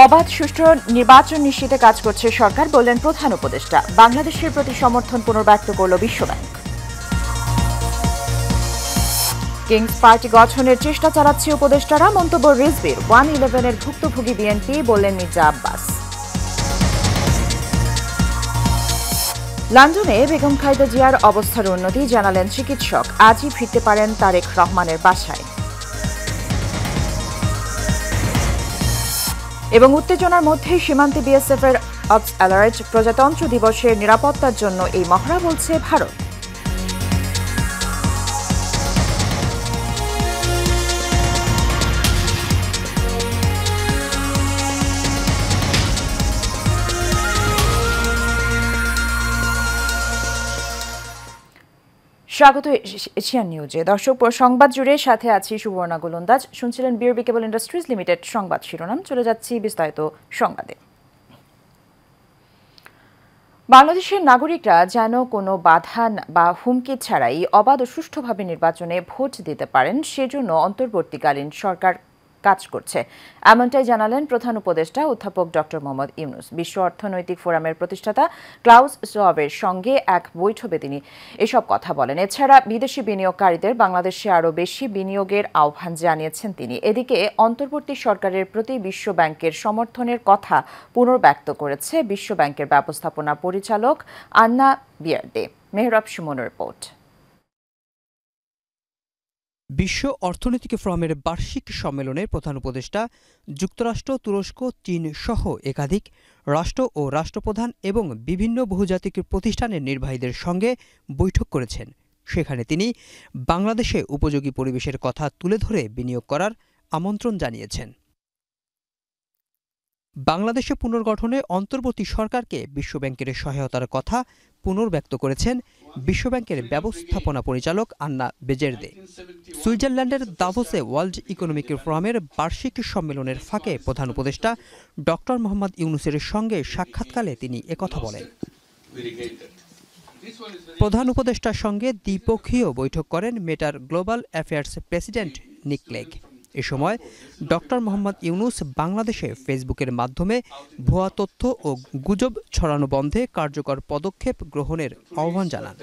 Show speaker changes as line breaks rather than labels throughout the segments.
অবাধ সুষ্ঠু নির্বাচন নিশ্চিতে কাজ করছে সরকার বললেন প্রধান উপদেষ্টা। বাংলাদেশের প্রতি সমর্থন পুনর্ব্যক্ত করল বিশ্বব্যাংক। কিংস পার্টি গঠনের চেষ্টা চালাচ্ছে উপদেষ্টারা, মন্তব্য রিজভির। 111-এর ভুক্তভোগী বিএনপি বললেন মির্জা আব্বাস। লন্ডনে বেগম খালেদা জিয়ার অবস্থার উন্নতি জানালেন চিকিৎসক। আজই ফিরতে পারেন তারেক রহমানের বাসায়। এবং উত্তেজনার মধ্যে সীমান্তে বিএসএফের অবস অ্যালার্ট। প্রজাতন্ত্র দিবসের নিরাপত্তার জন্য এই মহড়া বলছে ভারত। স্বাগত এশিয়ান নিউজে। দর্শক, সংবাদ জুড়ে সাথে আছি সুবর্ণা গোলন্দাজ। শুনছিলেন বিআরবি কেবল ইন্ডাস্ট্রিজ লিমিটেড সংবাদ শিরোনাম। চলে যাচ্ছি বিস্তারিত সংবাদে। বাংলাদেশের নাগরিকরা যেন কোনো বাধা বা হুমকি ছাড়াই অবাধ ও সুষ্ঠুভাবে নির্বাচনে ভোট দিতে পারেন, সেজন্য অন্তর্বর্তীকালীন সরকার কাজ করছে, এমনটাই জানালেন প্রধান উপদেষ্টা অধ্যাপক ডক্টর মোহাম্মদ ইউনূস। বিশ্ব অর্থনৈতিক ফোরামের প্রতিষ্ঠাতা ক্লাউস শোয়াবের সঙ্গে এক বৈঠকে তিনি এসব কথা বলেন। এছাড়া বিদেশি বিনিয়োগকারীদের বাংলাদেশে আরও বেশি বিনিয়োগের আহ্বান জানিয়েছেন তিনি। এদিকে অন্তর্বর্তী সরকারের প্রতি বিশ্বব্যাংকের সমর্থনের কথা পুনর্ব্যক্ত করেছে বিশ্বব্যাংকের ব্যবস্থাপনা পরিচালক আন্না বিয়ার্দে। মেহরাব সুমনের রিপোর্ট।
বিশ্ব অর্থনৈতিক ফোরামের বার্ষিক সম্মেলনে প্রধান উপদেষ্টা যুক্তরাষ্ট্র, তুরস্ক, চীন সহ একাধিক রাষ্ট্র ও রাষ্ট্রপ্রধান এবং বিভিন্ন বহুজাতিক প্রতিষ্ঠানের নির্বাহীদের সঙ্গে বৈঠক করেছেন। সেখানে তিনি বাংলাদেশে উপযোগী পরিবেশের কথা তুলে ধরে বিনিয়োগ করার আমন্ত্রণ জানিয়েছেন। বাংলাদেশে পুনর্গঠনে অন্তর্বর্তী সরকারকে বিশ্বব্যাংকের সহায়তার কথা পুনর্ব্যক্ত করেছেন বিশ্বব্যাংকের ব্যবস্থাপনা পরিচালক আন্না বেজেরদে। সুইজারল্যান্ডের দাভোসে ওয়ার্ল্ড ইকোনমিক ফোরামের বার্ষিক সম্মেলনের ফাঁকে প্রধান উপদেষ্টা ডক্টর মোহাম্মদ ইউনূসের সঙ্গে সাক্ষাৎকালে তিনি একথা বলেন। প্রধান উপদেষ্টার সঙ্গে দ্বিপক্ষীয় বৈঠক করেন মেটার গ্লোবাল অ্যাফেয়ার্স প্রেসিডেন্ট নিক ক্লেগ। এ সময় ডক্টর মোহাম্মদ ইউনূস বাংলাদেশে ফেসবুকের মাধ্যমে ভুয়া তথ্য ও গুজব ছড়ানো বন্ধে কার্যকর পদক্ষেপ গ্রহণের আহ্বান জানান।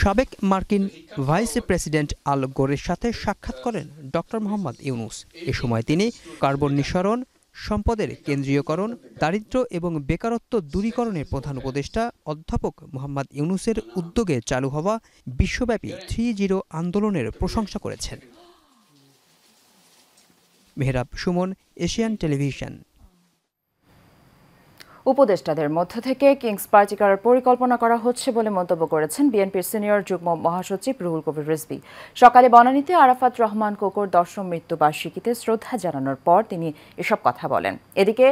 সাবেক মার্কিন ভাইস প্রেসিডেন্ট আল গোরের সাথে সাক্ষাৎ করেন ডক্টর মোহাম্মদ ইউনূস। এ সময় তিনি কার্বন নিঃসরণ, সম্পদের কেন্দ্রীয়করণ, দারিদ্র্য এবং বেকারত্ব দূরীকরণের প্রধান উপদেষ্টা অধ্যাপক মোহাম্মদ ইউনূসের উদ্যোগে চালু হওয়া বিশ্বব্যাপী 3-0 আন্দোলনের প্রশংসা করেছেন। Mehrab Suman, Asian television.
উপদেষ্টাদের মধ্য থেকে কিংস পার্টি করার পরিকল্পনা করা হচ্ছে বলে মন্তব্য করেছেন বিএনপির সিনিয়র যুগ্ম মহাসচিব রুহুল কবির রিজভী। সকালে বনানীতে আরাফাত রহমান কোকোর 10ম মৃত্যুবার্ষিকীতে শ্রদ্ধা জানানোর পর তিনি এসব কথা বলেন। এদিকে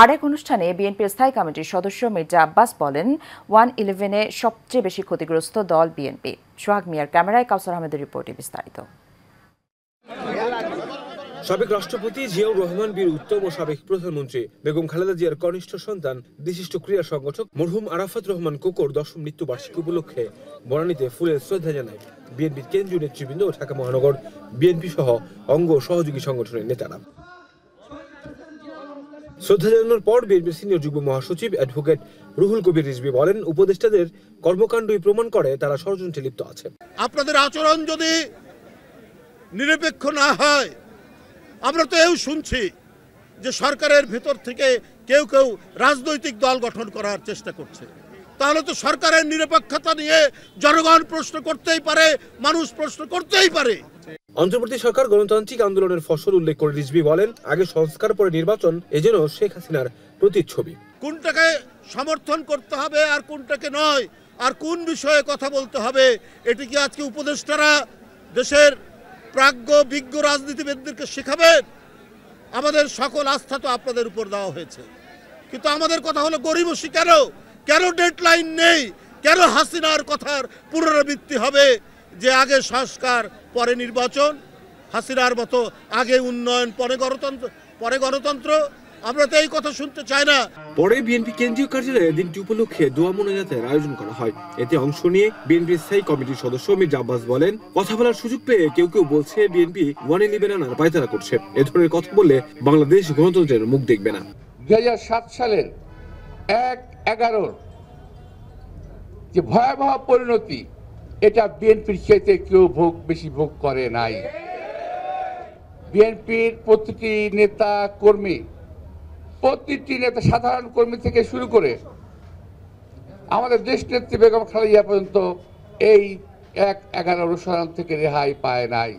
আরেক অনুষ্ঠানে বিএনপির স্থায়ী কমিটির সদস্য মির্জা আব্বাস বলেন, 111-এ সবচেয়ে বেশি ক্ষতিগ্রস্ত দল বিএনপি। সোহাগ মিয়ার ক্যামেরায় কাউসার আহমেদের রিপোর্টে বিস্তারিত।
সাবেক রাষ্ট্রপতি জিয়াউর রহমান বীর উত্তম ও সাবেক প্রধানমন্ত্রী বেগম খালেদা জিয়ার কনিষ্ঠ সন্তান বিশিষ্ট ক্রীড়া সংগঠক মরহুম আরাফাত রহমান কোকোর 10ম মৃত্যুবার্ষিকী উপলক্ষে বনানীতে ফুলের শ্রদ্ধা জানায় বিএনপির কেন্দ্রীয় নেতৃবৃন্দ ও ঢাকা মহানগর বিএনপি সহ অঙ্গ সহযোগী সংগঠনের নেতারা। শ্রদ্ধা জানানোর পর বিএনপির সিনিয়র যুগ্ম মহাসচিব অ্যাডভোকেট রুহুল কবির রিজভী বলেন, উপদেষ্টাদের কর্মকাণ্ডই প্রমাণ করে তারা ষড়যন্ত্রে লিপ্ত আছে।
আপনাদের আচরণ যদি নিরপেক্ষ না হয়, আমরা তো এও শুনছি যে সরকারের ভেতর থেকে কেউ কেউ রাজনৈতিক দল গঠন করার চেষ্টা করছে, তাহলে তো সরকারের নিরপেক্ষতা নিয়ে জনগণ প্রশ্ন করতেই পারে, মানুষ প্রশ্ন করতেই পারে।
অন্তর্বর্তী সরকার গণতান্ত্রিক আন্দোলনের ফসল উল্লেখ করে রিজভী বলেন, আগে সংস্কার পরে নির্বাচন, এজন্য শেখ হাসিনার প্রতিচ্ছবি।
কোনটাকে সমর্থন করতে হবে আর কোনটাকে নয়, আর কোন বিষয়ে কথা বলতে হবে, এটি কি আজকে উপদেষ্টারা দেশের প্রাজ্ঞ বিজ্ঞ রাজনীতিবিদদেরকে শেখাবেন? আমাদের সকল আস্থা তো আপনাদের উপর দেওয়া হয়েছে, কিন্তু আমাদের কথা হলো গরিবসী কেন? কেন ডেডলাইন নেই? কেন হাসিনার কথার পুনরাবৃত্তি হবে যে আগে সংস্কার পরে নির্বাচন, হাসিনার মতো আগে উন্নয়ন পরে গণতন্ত্র? আমরা তো এই কথা শুনতে চাই না।
পরে বিএনপি কেন্দ্রীয় কার্যালয়ে দিনটি উপলক্ষে দোয়া মোনাজাতের আয়োজন করা হয়। এতে অংশ নিয়ে বিএনপির স্থায়ী কমিটির সদস্য মির্জা আব্বাস বলেন, কথা বলার সুযোগ পেয়ে কেউ কেউ বলছে বিএনপি 111 আনার পায়তারা করছে। এ ধরনের কথা বললে বাংলাদেশ গণতন্ত্রের মুখ দেখবে না।
2007 সালের 1/11 যে ভয়াবহ পরিণতি, এটা বিএনপির চাইতে কেউ বেশি ভোগ করে নাই। বিএনপির প্রতিটি নেতা কর্মী, সাধারণ কর্মী থেকে শুরু করে আমাদের দেশ নেত্রী বেগম খালেদা জিয়া পর্যন্ত এই 1/11 অনুসরণ থেকে রেহাই পায় নাই।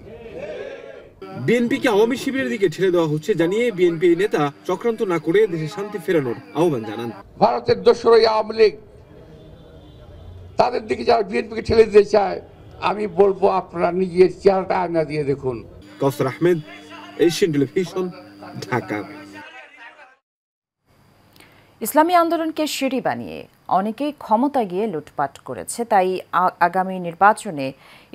বিএনপিকে আওয়ামী শিবিরের দিকে ঠেলে দেওয়া হচ্ছে জানিয়ে বিএনপি নেতা চক্রান্ত না করে দেশে শান্তি ফেরানোর আহ্বান জানান।
ভারতের দোসর আওয়ামী লীগ তাদের দিকে যারা বিএনপিকে ঠেলে দিতে চায়, আমি বলবো আপনারা নিজের চেহারাটা আয়না দিয়ে দেখুন।
কাউসার আহমেদ, এশিয়ান টেলিভিশন, ঢাকা।
ইসলামী আন্দোলনকে সিঁড়ি বানিয়ে অনেকেই ক্ষমতা গিয়ে লুটপাট করেছে, তাই আগামী নির্বাচনে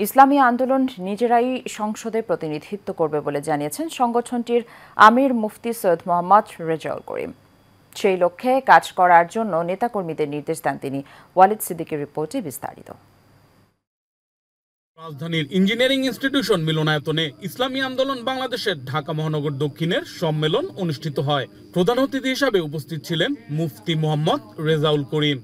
ইসলামী আন্দোলন নিজেরাই সংসদে প্রতিনিধিত্ব করবে বলে জানিয়েছেন সংগঠনটির আমির মুফতি সৈয়দ মোহাম্মদ রেজাউল করিম। সেই লক্ষ্যে কাজ করার জন্য নেতাকর্মীদের নির্দেশ দেন তিনি। ওয়ালিদ সিদ্দিকের রিপোর্টে বিস্তারিত।
রাজধানীর ইঞ্জিনিয়ারিং ইনস্টিটিউশন মিলনায়তনে ইসলামী আন্দোলন বাংলাদেশের ঢাকা মহানগর দক্ষিণের সম্মেলন অনুষ্ঠিত হয়। প্রধান অতিথি হিসাবে উপস্থিত ছিলেন মুফতি মোহাম্মদ রেজাউল করিম।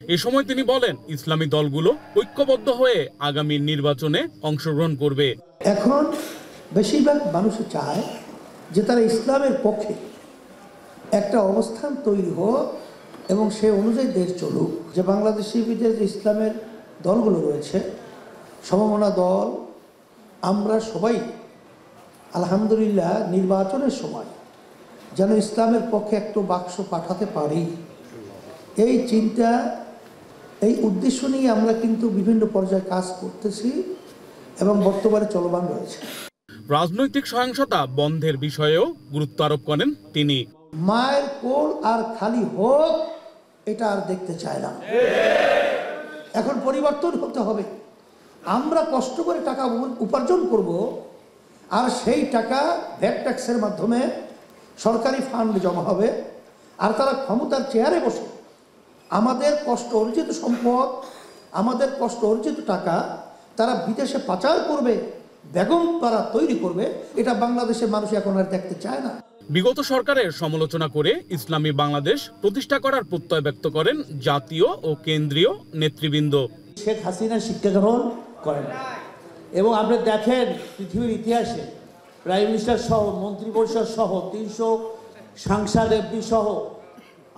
এ সময় তিনি বলেন, ইসলামী দলগুলো ঐক্যবদ্ধ হয়ে আগামী নির্বাচনে অংশগ্রহণ করবে।
এখন বেশিরভাগ মানুষ চায় যে তারা ইসলামের পক্ষে একটা অবস্থান তৈরি হোক এবং সে অনুযায়ী দেশ চলুক। যে বাংলাদেশের ভিতরে যে ইসলামের দলগুলো রয়েছে, সমমনা দল, আমরা সবাই আলহামদুলিল্লাহ নির্বাচনের সময় যেন ইসলামের পক্ষে একটু বাক্স পাঠাতে পারি, এই চিন্তা, এই উদ্দেশ্য নিয়ে আমরা কিন্তু বিভিন্ন পর্যায়ে কাজ করতেছি এবং বর্তমানে চলমান রয়েছে।
রাজনৈতিক সহিংসতা বন্ধের বিষয়েও গুরুত্ব আরোপ করেন তিনি।
মায়ের কোল আর খালি হোক, এটা আর দেখতে চায় না। এখন পরিবর্তন হতে হবে। আমরা কষ্ট করে টাকা উপার্জন করব, আর সেই টাকা ভ্যাট ট্যাক্সের মাধ্যমে সরকারি ফান্ড জমা হবে, আর তারা ক্ষমতার চেয়ারে বসে আমাদের কষ্ট অর্জিত সম্পদ, আমাদের কষ্ট অর্জিত টাকা তারা বিদেশে পাচার করবে, বেগম তারা তৈরি করবে। এটা বাংলাদেশের মানুষ এখন আর দেখতে চায় না।
বিগত সরকারের সমালোচনা করে ইসলামী বাংলাদেশ প্রতিষ্ঠা করার প্রত্যয় ব্যক্ত করেন জাতীয় ও কেন্দ্রীয় নেতৃবৃন্দ।
শেখ হাসিনা শিক্ষা গ্রহণ করেন এবং আপনি দেখেন পৃথিবীর ইতিহাসে প্রাইম মিনিস্টার সহ মন্ত্রিপরিষদ সহ 300 সাংসদ এমপি সহ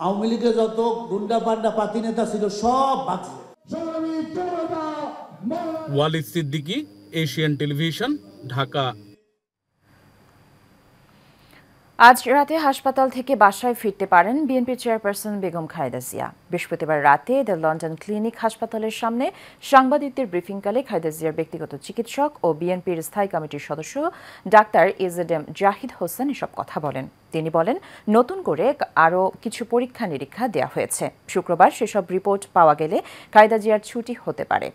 আওয়ামী লীগের যত গুন্ডা পান্ডা পাতি নেতা ছিল সব বাকি।
Walid Siddiqui, Asian television, Dhaka.
আজ রাতে হাসপাতাল থেকে বাসায় ফিরতে পারেন বিএনপি চেয়ারপারসন বেগম খালেদা জিয়া। বৃহস্পতিবার রাতে দ্য লন্ডন ক্লিনিক হাসপাতালের সামনে সাংবাদিকদের ব্রিফিংকালে খালেদা জিয়ার ব্যক্তিগত চিকিৎসক ও বিএনপির স্থায়ী কমিটির সদস্য ডাক্তার এজেডএম জাহিদ হোসেন এসব কথা বলেন। তিনি বলেন, নতুন করে আরও কিছু পরীক্ষা নিরীক্ষা দেওয়া হয়েছে। শুক্রবার সেসব রিপোর্ট পাওয়া গেলে খালেদা জিয়ার ছুটি হতে পারে।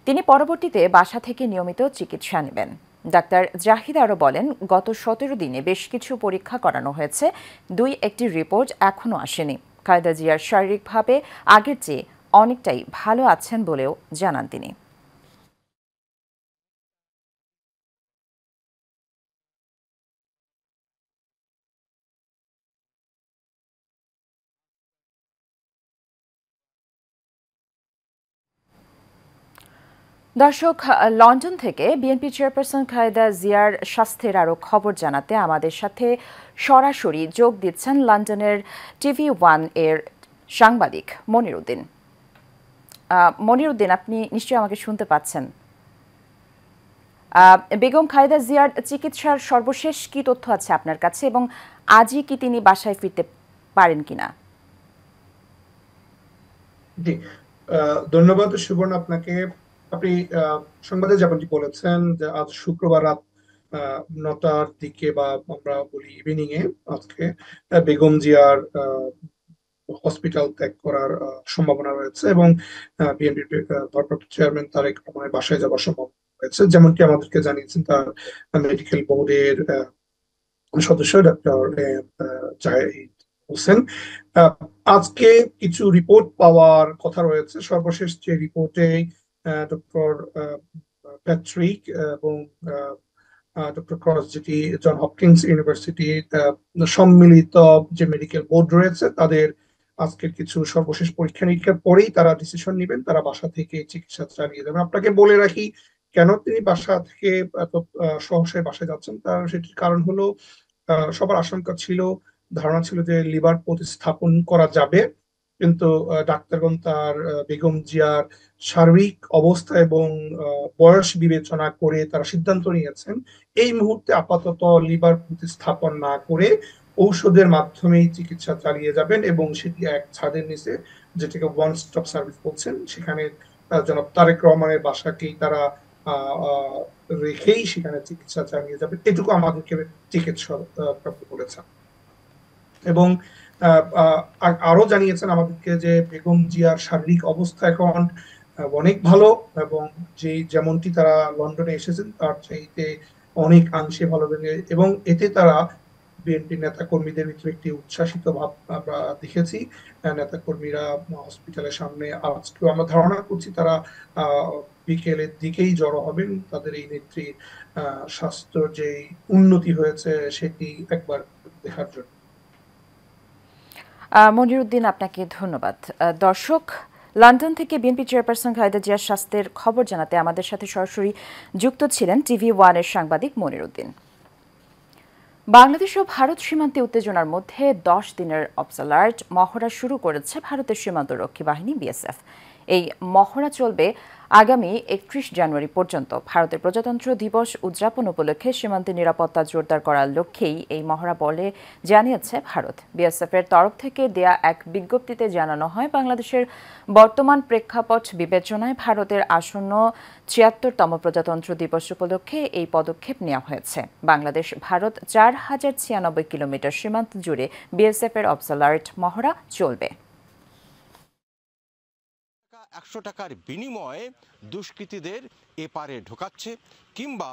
তিনি পরবর্তীতে বাসা থেকে নিয়মিত চিকিৎসা নেবেন। ডাক্তার জাহিদ আরও বলেন, গত 17 দিনে বেশ কিছু পরীক্ষা করানো হয়েছে, 2-1টি রিপোর্ট এখনও আসেনি। খালেদা জিয়ার শারীরিকভাবে আগের চেয়ে অনেকটাই ভালো আছেন বলেও জানান তিনি। দর্শক, লন্ডন থেকে বিএনপি চেয়ারপারসন খালেদা জিয়ার স্বাস্থ্যের আরও খবর জানাতে আমাদের সাথে সরাসরি যোগ দিচ্ছেন লন্ডনের TV1 এর সাংবাদিক মনির উদ্দিন। মনির উদ্দিন, আপনি নিশ্চয়ই আমাকে শুনতে পাচ্ছেন। বেগম খালেদা জিয়ার চিকিৎসার সর্বশেষ কি তথ্য আছে আপনার কাছে, এবং আজই কি তিনি বাসায় ফিরতে পারেন কিনা?
জি, ধন্যবাদ সুবর্ণ আপনাকে। আপনি সংবাদে যেমনটি বলেছেন যে আজ শুক্রবার রাত 9টার দিকে, বা আমরা বলি ইভিনিং এ, আজকে বেগম জিয়ার হসপিটাল ত্যাগ করার সম্ভাবনা রয়েছে এবং বিএনপির ভারপ্রাপ্ত চেয়ারম্যান তারেক রহমানের বাসায় যাওয়ার সম্ভাবনা রয়েছে। যেমনটি আমাদেরকে জানিয়েছেন তার মেডিকেল বোর্ডের সদস্য ডক্টর জাহিদ হোসেন। আজকে কিছু রিপোর্ট পাওয়ার কথা রয়েছে। সর্বশেষ যে রিপোর্টে ডক্টর প্যাট্রিক এবং ডক্টর ক্রস, যেটি জন হপকিন্স ইউনিভার্সিটি সম্মিলিত যে মেডিকেল বোর্ড রয়েছে, তাদের আজকের কিছু সর্বশেষ পরীক্ষা নিরীক্ষার পরেই তারা ডিসিশন নেবেন, তারা বাসা থেকে চিকিৎসা চালিয়ে যাবেন। আপনাকে বলে রাখি কেন তিনি বাসা থেকে সহসায় বাসায় যাচ্ছেন, তার সেটির কারণ হলো সবার আশঙ্কা ছিল, ধারণা ছিল যে লিভার প্রতিস্থাপন করা যাবে, কিন্তু ডাক্তারগণ তার বেগম জিয়ার শারীরিক অবস্থা এবং বয়স বিবেচনা করে তারা সিদ্ধান্ত নিয়েছেন এই মুহূর্তে আপাতত লিভার প্রতিস্থাপন না করে ঔষধের মাধ্যমেই চিকিৎসা চালিয়ে যাবেন, এবং সেটি এক ছাদের নিচে, যেটাকে ওয়ান স্টপ সার্ভিস বলছেন, সেখানে জনাব তারেক রহমানের বাসাকেই তারা রেখেই সেখানে চিকিৎসা চালিয়ে যাবে। এটুকু আমাদেরকে চিকিৎসা বলেছেন। এবং আরো জানিয়েছেন আমাদেরকে যে বেগম জিয়ার শারীরিক অবস্থা এখন অনেক ভালো, এবং যেমনটি তারা লন্ডনে এসেছেন তার চাইতে অনেকাংশে ভালো, এবং এতে তারা বিএনপি নেতা কর্মীদের ভিতরে একটি উচ্ছ্বাসিত ভাব আমরা দেখেছি। নেতা কর্মীরা হসপিটালের সামনে আজকেও আমরা ধারণা করছি তারা বিকেলের দিকেই জড়ো হবেন, তাদের এই নেত্রীর স্বাস্থ্য যে উন্নতি হয়েছে সেটি একবার দেখার জন্য।
মনিরুদ্দিন, আপনাকে ধন্যবাদ। দর্শক, লন্ডন থেকে বিএনপি চেয়ারপারসন খালেদা জিয়ার স্বাস্থ্যের খবর জানাতে আমাদের সাথে সরাসরি যুক্ত ছিলেন TV1-এর সাংবাদিক মনিরুদ্দিন। বাংলাদেশ ও ভারত সীমান্তে উত্তেজনার মধ্যে 10 দিনের অবজার্ভার মহড়া শুরু করেছে ভারতের সীমান্তরক্ষী বাহিনী BSF। এই মহড়া চলবে আগামী 31 জানুয়ারি পর্যন্ত। ভারতের প্রজাতন্ত্র দিবস উদযাপন উপলক্ষে সীমান্তে নিরাপত্তা জোরদার করার লক্ষ্যেই এই মহড়া বলে জানিয়েছে ভারত। BSF-এর তরফ থেকে দেয়া এক বিজ্ঞপ্তিতে জানানো হয়, বাংলাদেশের বর্তমান প্রেক্ষাপট বিবেচনায় ভারতের আসন্ন ৭৬তম প্রজাতন্ত্র দিবস উপলক্ষে এই পদক্ষেপ নেওয়া হয়েছে। বাংলাদেশ ভারত 4096 কিলোমিটার সীমান্ত জুড়ে BSF-এর অবজার্ভার মহড়া চলবে।
100 টাকার বিনিময়ে দুষ্কৃতীদের এপারে ঢোকাচ্ছে, কিংবা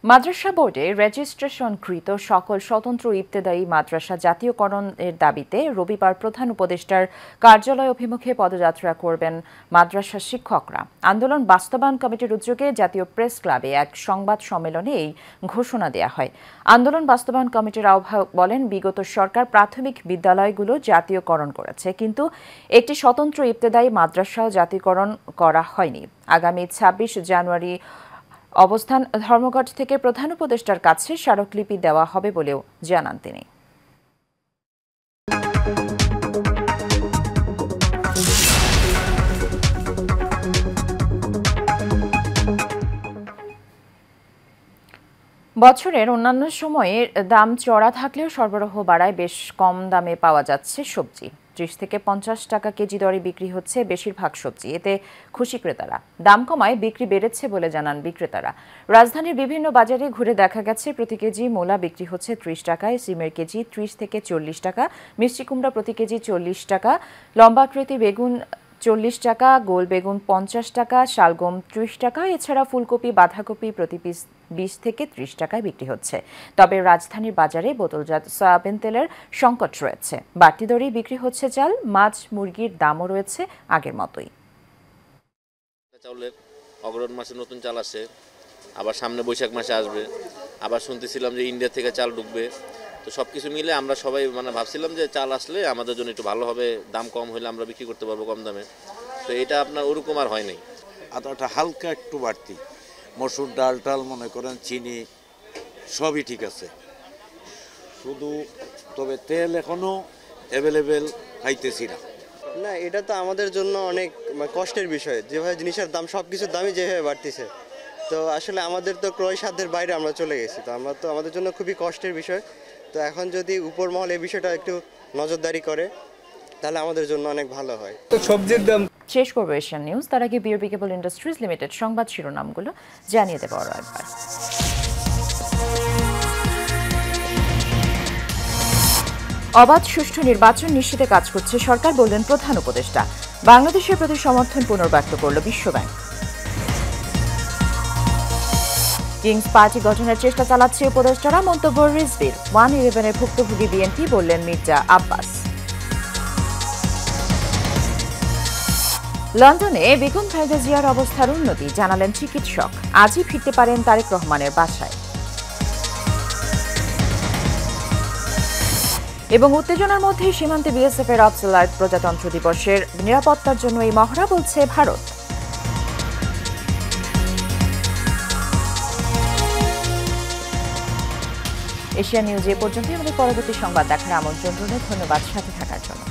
মাদ্রাসা বোর্ডে রেজিস্ট্রেশনকৃত সকল স্বতন্ত্র ইবতেদায়ী মাদ্রাসা জাতীয়করণের দাবিতে রবিবার প্রধান উপদেষ্টার কার্যালয় অভিমুখে পদযাত্রা করবেন মাদ্রাসা শিক্ষকরা। আন্দোলন বাস্তবায়ন কমিটির উদ্যোগে জাতীয় প্রেস ক্লাবে এক সংবাদ সম্মেলনে এই ঘোষণা দেয়া হয়। আন্দোলন বাস্তবায়ন কমিটির আহ্বায়ক বলেন, বিগত সরকার প্রাথমিক বিদ্যালয়গুলো জাতীয়করণ করেছে, কিন্তু একটি স্বতন্ত্র ইবতেদায়ী মাদ্রাসাও জাতীয়করণ করা হয়নি। আগামী ২৬ জানুয়ারি অবস্থান ধর্মঘট থেকে প্রধান উপদেষ্টার কাছে স্মারকলিপি দেওয়া হবে বলেও জানান তিনি। বছরের অন্যান্য সময়ে দাম চড়া থাকলেও সরবরাহ বাড়ায় বেশ কম দামে পাওয়া যাচ্ছে সবজি। ৩০ থেকে ৫০ টাকা কেজি দরে বিক্রি হচ্ছে বেশিরভাগ সবজি। এতে খুশি ক্রেতারা। দাম কমায় বিক্রি বেড়েছে বলে জানান বিক্রেতারা। রাজধানীর বিভিন্ন বাজারে ঘুরে দেখা গেছে প্রতি কেজি মূলা বিক্রি হচ্ছে ৩০ টাকায়, সিমের কেজি ৩০ থেকে ৪০ টাকা, মিষ্টি কুমড়া প্রতি কেজি ৪০ টাকা, লম্বাকৃতি বেগুন ৪০ টাকা, গোল বেগুন ৫০ টাকা, শালগম ৩০ টাকা। এছাড়া ফুলকপি, বাঁধাকপি প্রতি পিস ২০ থেকে ৩০ টাকায় বিক্রি হচ্ছে। তবে রাজধানীর বাজারে বোতলজাত সয়াবিন তেলের সংকট রয়েছে। বাড়তি দরেই বিক্রি হচ্ছে চাল, মাছ, মুরগির দামও রয়েছে আগের মতোই।
চাউলের অগ্রহণ মাসে নতুন চাল আসে, আবার সামনে বৈশাখ মাসে আসবে, আবার শুনতেছিলাম যে ইন্ডিয়া থেকে চাল ঢুকবে। তো সব কিছু মিলে আমরা সবাই ভাবছিলাম যে চাল আসলে আমাদের জন্য একটু ভালো হবে, দাম কম হলে আমরা বিক্রি করতে পারবো কম দামে। তো এটা আপনার ওরকম আর হয় নাই,
আদাটা হালকা একটু বাড়তি। মসুর ডাল টাল মনে করেন, চিনি সবই ঠিক আছে, শুধু তবে তেল এখনো অ্যাভেলেবেল পাইতেছি না।
না, এটা তো আমাদের জন্য অনেক কষ্টের বিষয়, যেভাবে জিনিসের দাম, সব কিছুর দামই যেভাবে বাড়তেছে। তো আসলে আমাদের তো ক্রয় সাধ্যের বাইরে আমরা চলে গেছি, তো আমরা তো আমাদের জন্য খুবই কষ্টের বিষয়। তো এখন যদি উপর মহল এই বিষয়টা একটু নজরদারি করে তাহলে আমাদের জন্য অনেক ভালো হয়।
তো সবজির দাম শেষ করবো এশিয়ান নিউজ, তার আগে বিআরবি কেবল ইন্ডাস্ট্রিজ লিমিটেড সংবাদ শিরোনামগুলো জানিয়ে দেব আরো একবার। অবাধ সুষ্ঠু নির্বাচন নিশ্চিতে কাজ করছে সরকার, বললেন প্রধান উপদেষ্টা। বাংলাদেশের প্রতি সমর্থন পুনর্ব্যক্ত করল বিশ্বব্যাংক। কিংস পার্টি গঠনের চেষ্টা চালাচ্ছে উপদেষ্টারা, মন্তব্য রিজভির। 111-এর ভুক্তভোগী বিএনপি, বললেন মির্জা আব্বাস। লন্ডনে বেগম খালেদা জিয়ার অবস্থার উন্নতি, জানালেন চিকিৎসক। আজই ফিরতে পারেন তারেক রহমানের বাসায়। এবং উত্তেজনার মধ্যে সীমান্তে বিএসএফের অবস অ্যালার্ট, প্রজাতন্ত্র দিবসের নিরাপত্তার জন্য এই মহড়া, বলছে ভারত। এশিয়া নিউজ এ পর্যন্তই। আমাদের পরবর্তী সংবাদ দেখার আমন্ত্রণ রইল। ধন্যবাদ সাথে থাকার জন্য।